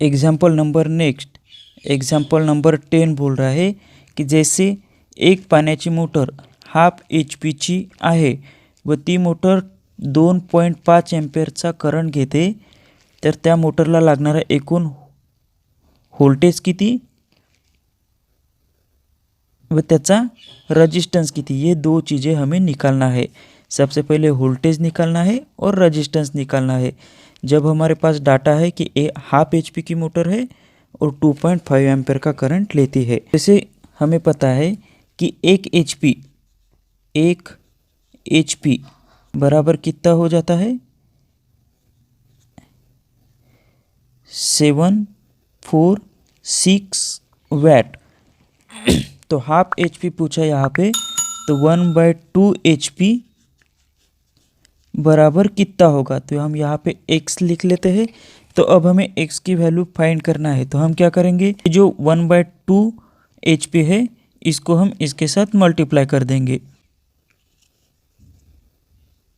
Example number next, example number 10 बोल रहा है की जैसे एक पाण्याची मोटर 1/2 HP आहे व ती मोटर 2.5 एम्पेअरचा करंट घेते, तर त्या मोटरला लागणारा एकूण व्होल्टेज किती व त्याचा रजिस्टेंस किती, ये दो चीज़ें हमें निकालना है। सबसे पहले वोल्टेज निकालना है और रजिस्टेंस निकालना है। जब हमारे पास डाटा है कि 1/2 HP की मोटर है और 2.5 एम्पेयर का करंट लेती है, जैसे हमें पता है कि 1 HP बराबर कितना हो जाता है 746 वैट। तो 1/2 HP पूछा यहाँ पे, तो 1/2 HP बराबर कितना होगा, तो हम यहाँ पे x लिख लेते हैं। तो अब हमें x की वैल्यू फाइंड करना है, तो हम क्या करेंगे, जो 1/2 HP है इसको हम इसके साथ मल्टीप्लाई कर देंगे,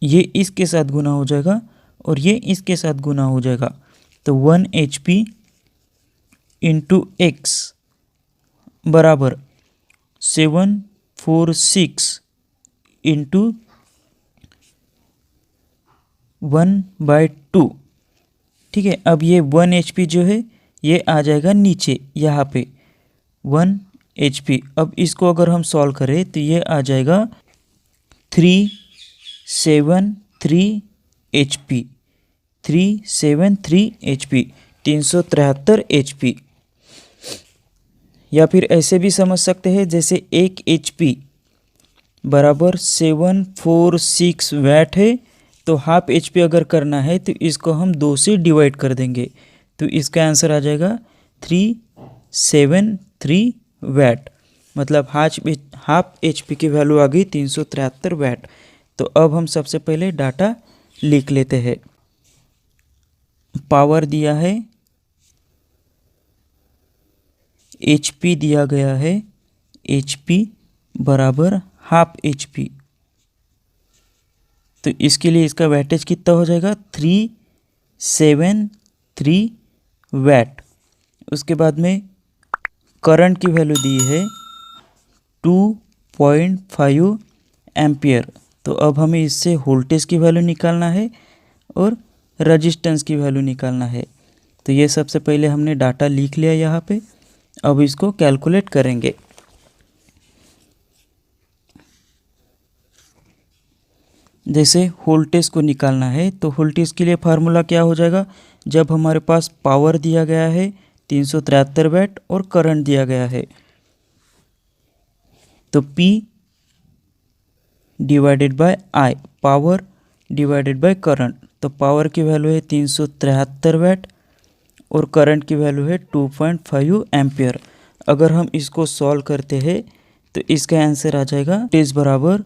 ये इसके साथ गुना हो जाएगा और ये इसके साथ गुना हो जाएगा। तो 1 HP इंटू x बराबर 746 इंटू 1/2। ठीक है, अब ये 1 HP जो है ये आ जाएगा नीचे यहाँ पे 1 HP। अब इसको अगर हम सॉल्व करें तो ये आ जाएगा 373 HP, 373 HP, 373 HP। या फिर ऐसे भी समझ सकते हैं, जैसे 1 HP बराबर 746 वैट है, तो 1/2 HP अगर करना है तो इसको हम 2 से डिवाइड कर देंगे, तो इसका आंसर आ जाएगा 373 वैट। मतलब 1/2 HP की वैल्यू आ गई 373 वैट। तो अब हम सबसे पहले डाटा लिख लेते हैं। पावर दिया है, HP दिया गया है, HP बराबर 1/2 HP। तो इसके लिए इसका वैटेज कितना हो जाएगा 373 वैट। उसके बाद में करंट की वैल्यू दी है 2.5 एम्पियर। तो अब हमें इससे वोल्टेज की वैल्यू निकालना है और रजिस्टेंस की वैल्यू निकालना है। तो ये सबसे पहले हमने डाटा लिख लिया यहाँ पे, अब इसको कैलकुलेट करेंगे। जैसे वोल्टेज को निकालना है, तो वोल्टेज के लिए फार्मूला क्या हो जाएगा, जब हमारे पास पावर दिया गया है 373 वैट और करंट दिया गया है, तो P divided by I, power divided by current. तो पावर की वैल्यू है 373 वैट और करंट की वैल्यू है 2.5 एम्पियर। अगर हम इसको सॉल्व करते हैं तो इसका आंसर आ जाएगा वोल्टेज बराबर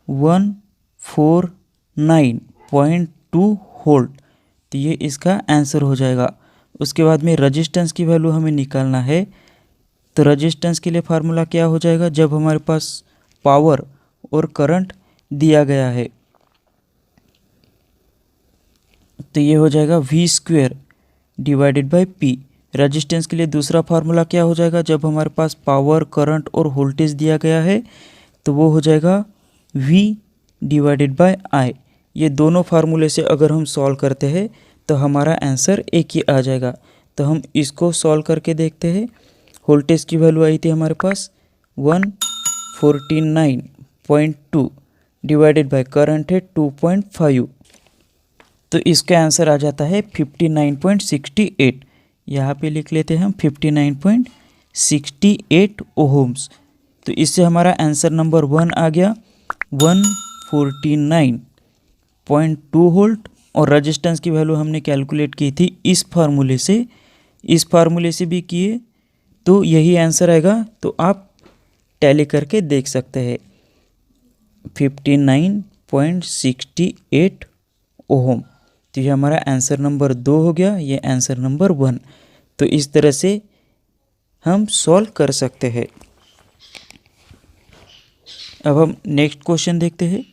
149.2 वोल्ट। तो ये इसका आंसर हो जाएगा। उसके बाद में रजिस्टेंस की वैल्यू हमें निकालना है, तो रजिस्टेंस के लिए फार्मूला क्या हो जाएगा, जब हमारे पास पावर और करंट दिया गया है, तो ये हो जाएगा V² divided by P। Resistance के लिए दूसरा फार्मूला क्या हो जाएगा, जब हमारे पास पावर, करंट और वोल्टेज दिया गया है, तो वो हो जाएगा V डिवाइडेड बाय I। ये दोनों फार्मूले से अगर हम सॉल्व करते हैं तो हमारा आंसर एक ही आ जाएगा। तो हम इसको सॉल्व करके देखते हैं। वोल्टेज की वैल्यू आई थी हमारे पास 149.2 डिवाइडेड बाय करंट है 2.5, तो इसका आंसर आ जाता है 59.68। यहाँ पे लिख लेते हैं हम 59.68 ओहम्स। तो इससे हमारा आंसर नंबर 1 आ गया 149.2 वोल्ट। और रजिस्टेंस की वैल्यू हमने कैलकुलेट की थी इस फार्मूले से भी किए, तो यही आंसर आएगा। तो आप टैली करके देख सकते हैं 59.68 ओहम। तो ये हमारा आंसर नंबर 2 हो गया, ये आंसर नंबर 1। तो इस तरह से हम सॉल्व कर सकते हैं। अब हम नेक्स्ट क्वेश्चन देखते हैं।